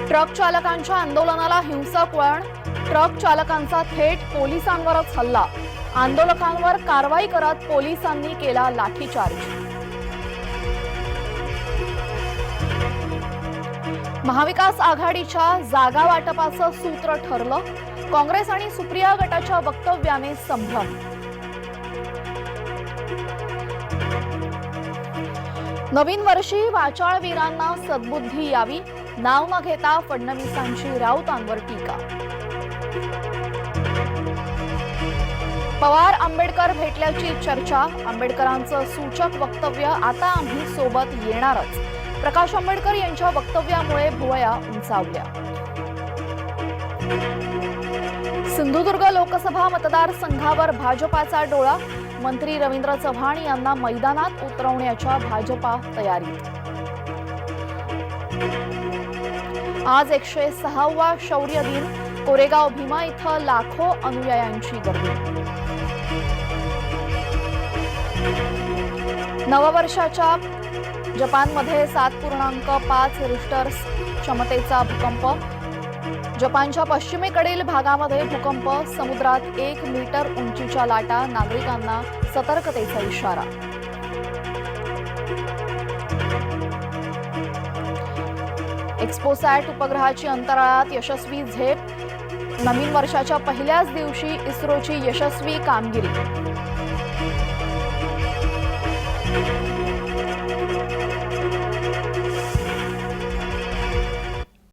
Truck चालकांच्या आंदोलनाला हिंसक वळण, ट्रक चालकांचा थेट पोलिसांवरच हल्ला, आंदोलकांवर कारवाई करत पोलिसांनी केला लाठीचार्ज। महाविकास आघाडीच्या जागा वाटपाचं सूत्र ठरलं, काँग्रेस आणि सुप्रिया गटाच्या वक्तव्याने संभ्रम। नवीन वर्षी वाचाळवीरांना सद्बुद्धी यावी, नाव न घेता फडणवीसांची राऊतांवर टीका। पवार आंबेडकर भेटल्याची चर्चा, आंबेडकरांचं सूचक वक्तव्य, आता आम्ही सोबत येणारच। प्रकाश आंबेडकर यांच्या वक्तव्यामुळे भुवया उंचावल्या। सिंधुदुर्ग लोकसभा मतदारसंघावर भाजपाचा डोळा, मंत्री रवींद्र चव्हाण यांना मैदानात उतरवण्याच्या भाजपा तयारीत। आज 106वा शौर्य दिन, कोरेगाव भीमा इथं लाखो अनुयायांची गर्दी। नववर्षाच्या जपानमध्ये 7.5 रिश्टर क्षमतेचा भूकंप, जपानच्या पश्चिमेकडील भागामध्ये भूकंप, समुद्रात 1 मीटर उंचीच्या लाटा, नागरिकांना सतर्कतेचा इशारा। एक्स्पोसॅट उपग्रहाची अंतराळात यशस्वी झेप, नवीन वर्षाच्या पहिल्याच दिवशी इस्रोची यशस्वी कामगिरी।